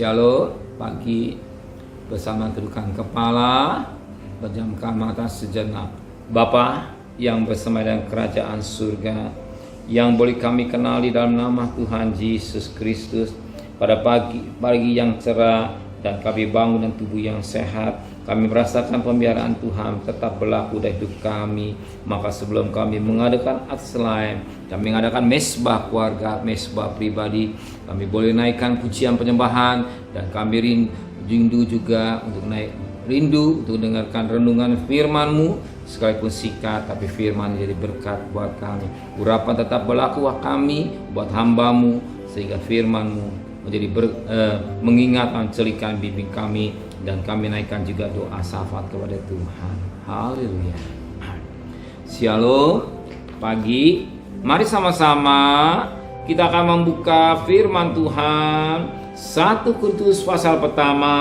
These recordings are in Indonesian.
Shalom, pagi bersama kedudukan kepala, pejamkan mata sejenak. Bapa yang bersama dengan kerajaan surga, yang boleh kami kenali dalam nama Tuhan Yesus Kristus, pada pagi yang cerah dan kami bangun dan tubuh yang sehat, kami merasakan pemeliharaan Tuhan tetap berlaku dalam hidup kami. Maka sebelum kami mengadakan akts lain, kami mengadakan mesbah keluarga, mesbah pribadi, kami boleh naikkan pujian penyembahan, dan kami rindu juga untuk rindu untuk dengarkan renungan firman-Mu, sekalipun singkat tapi firman jadi berkat buat kami. Urapan tetap berlaku buat kami, buat hamba-Mu, sehingga firman-Mu menjadi mengingat mencelikan bimbing kami, dan kami naikkan juga doa syafaat kepada Tuhan. Haleluya. Shalom, pagi. Mari sama-sama kita akan membuka firman Tuhan 1 Korintus pasal pertama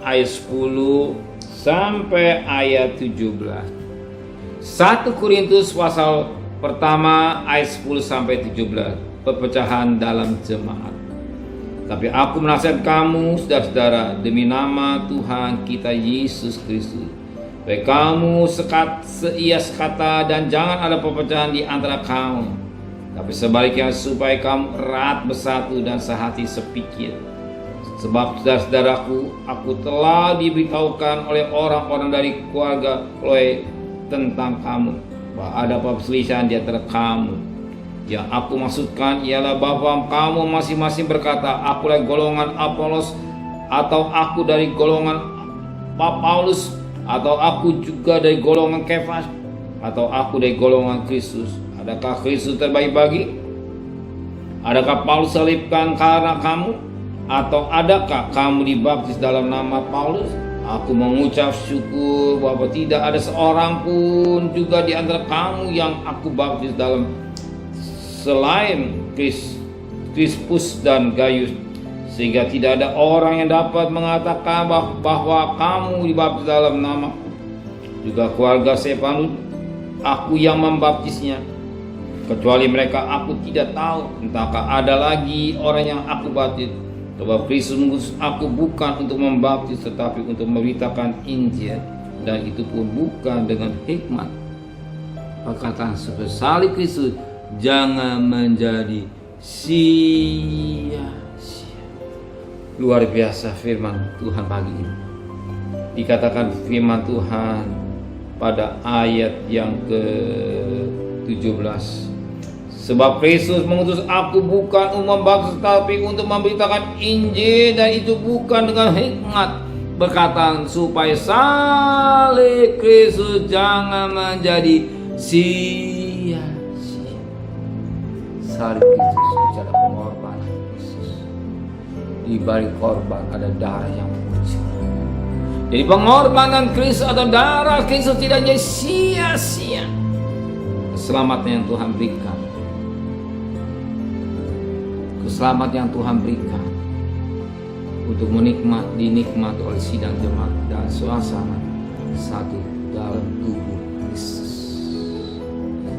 ayat 10 sampai ayat 17. 1 Korintus pasal pertama ayat 10 sampai 17. Perpecahan dalam jemaat. Tapi aku menasihatkan kamu, saudara-saudara, demi nama Tuhan kita Yesus Kristus, supaya kamu seia sekata dan jangan ada perpecahan di antara kamu, tapi sebaliknya supaya kamu erat bersatu dan sehati sepikir. Sebab saudara-saudaraku, aku telah diberitahukan oleh orang-orang dari keluarga Chloe tentang kamu, bahwa ada perselisihan di antara kamu. Yang aku maksudkan ialah bahwa kamu masing-masing berkata, aku dari golongan Apolos, atau aku dari golongan Paulus, atau aku juga dari golongan Kefas, atau aku dari golongan Kristus. Adakah Kristus terbagi-bagi? Adakah Paulus salibkan karena kamu? Atau adakah kamu dibaptis dalam nama Paulus? Aku mengucap syukur bahwa tidak ada seorang pun juga di antara kamu yang aku baptis dalam selain Krispus dan Gaius, sehingga tidak ada orang yang dapat mengatakan bahwa kamu dibaptis dalam namaku. Juga keluarga Stefanus, aku yang membaptisnya. Kecuali mereka, aku tidak tahu entahkah ada lagi orang yang aku baptis. Sebab Kristus mengutus aku bukan untuk membaptis, tetapi untuk memberitakan Injil, dan itu pun bukan dengan hikmat perkataan supaya salib Kristus jangan menjadi sia-sia. Luar biasa firman Tuhan pagi ini. Dikatakan firman Tuhan pada ayat yang ke-17. Sebab Kristus mengutus aku bukan untuk membaptis, tapi untuk memberitakan Injil, dan itu bukan dengan hikmat perkataan supaya salib Kristus jangan menjadi sia-sia. Salib Kristus bicara pengorbanan Kristus. Di balik korban ada darah yang mengucur. Jadi pengorbanan Kristus atau darah Kristus tidak jadi sia-sia. Keselamatan yang Tuhan berikan, keselamatan yang Tuhan berikan untuk dinikmati oleh sidang jemaat dan suasana satu dalam tubuh Kristus.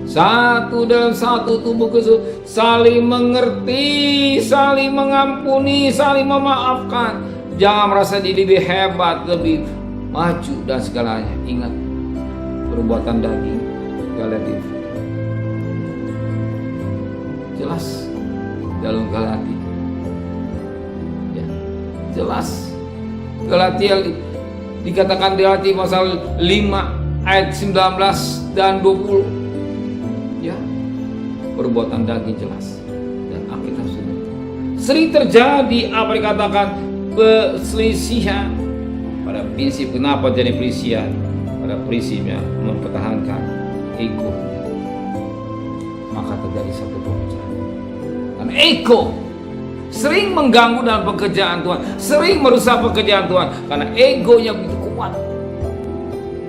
Satu dalam satu tubuh Kristus, saling mengerti, saling mengampuni, saling memaafkan. Jangan merasa diri lebih hebat, lebih maju dan segalanya. Ingat, perbuatan daging Galatia jelas dalam Galatia, ya, jelas Galatia dikatakan Galatia pasal 5 ayat 19 dan 20. Ya, perbuatan daging jelas dan Alkitab sudah sering terjadi apa dikatakan perselisihan pada prinsip. Kenapa jadi perselisihan? Pada prinsipnya mempertahankan ego, maka terjadi satu perpecahan. Dan ego sering mengganggu dalam pekerjaan Tuhan, sering merusak pekerjaan Tuhan karena egonya begitu kuat.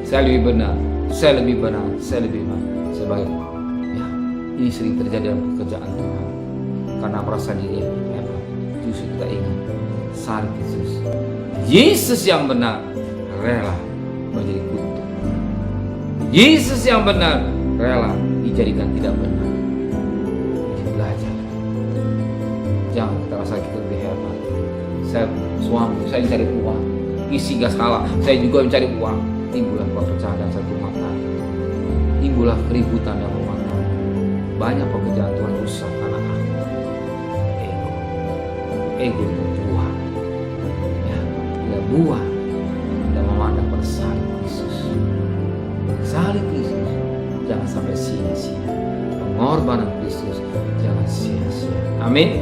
Saya lebih benar, saya lebih benar, saya lebih benar. Sebagai ini sering terjadi dalam pekerjaan Tuhan karena merasa diri hebat. Justru kita ingat salib Yesus. Yesus yang benar rela menjadi kutuk. Yesus yang benar rela dijadikan tidak benar. Jadi belajar. Jangan kita rasa kita lebih hebat. saya suami, saya cari uang. Isi gak salah, saya juga mencari uang. Timbullah perpecahan satu rumah tangga. Timbullah keributan dalam rumah tangga. Banyak pekerjaan Tuhan rusak karena ego itu buah. Ya, tidak buah. Tidak memandang pada salib Kristus. Salib Kristus jangan sampai sia-sia. Pengorbanan Kristus jangan sia-sia. Amin.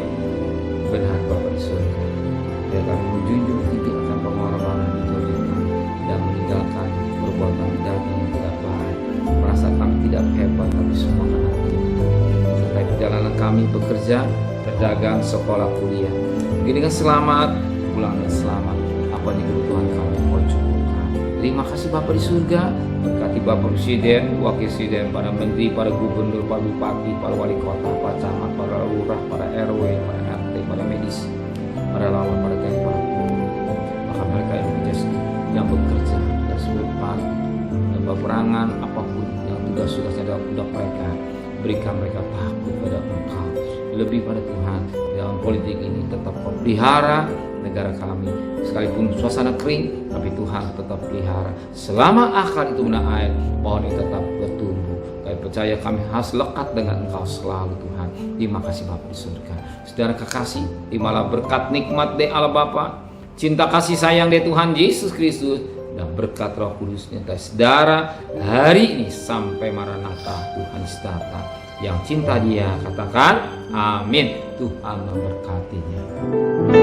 Benar Bapa di surga. Biar kami menjunjung tinggi akan pengorbanan itu dan meninggalkan perbuatan daging yang tidak baik. Merasa kami tidak hebat, tapi semua karena Tuhan. Sertai perjalanan kami bekerja, berdagang, sekolah, kuliah. Begini kan selamat, pulang dengan selamat. Apa yang kebutuhan kami kau cukupkan. Terima kasih Bapa di surga. Berkati Bapak Presiden, Wakil Presiden, para Menteri, para Gubernur, para Bupati, para Wali Kota, para Camat, para Lurah, para RW, para RT, para medis, para lawan, para TNI, para guru. Maka mereka yang bekerja dari sebelum pagi dan peperangan apapun yang tugas-tugasnya dalam mereka, berikan mereka takut pada Engkau, lebih pada Tuhan. Dalam politik ini tetap kau pelihara negara kami, sekalipun suasana kering, tapi Tuhan tetap pelihara. Selama akar itu benar air, pohon itu tetap bertumbuh. Kami percaya kami harus lekat dengan Engkau selalu Tuhan. Terima kasih Bapa di surga. Saudara kekasih, terimalah berkat nikmat dari Allah Bapa, cinta kasih sayang dari Tuhan Yesus Kristus, dan berkat Roh Kudus nyata saudara hari ini sampai Maranatha Tuhan Yesus datang. Yang cinta Dia katakan amin. Tuhan memberkatinya.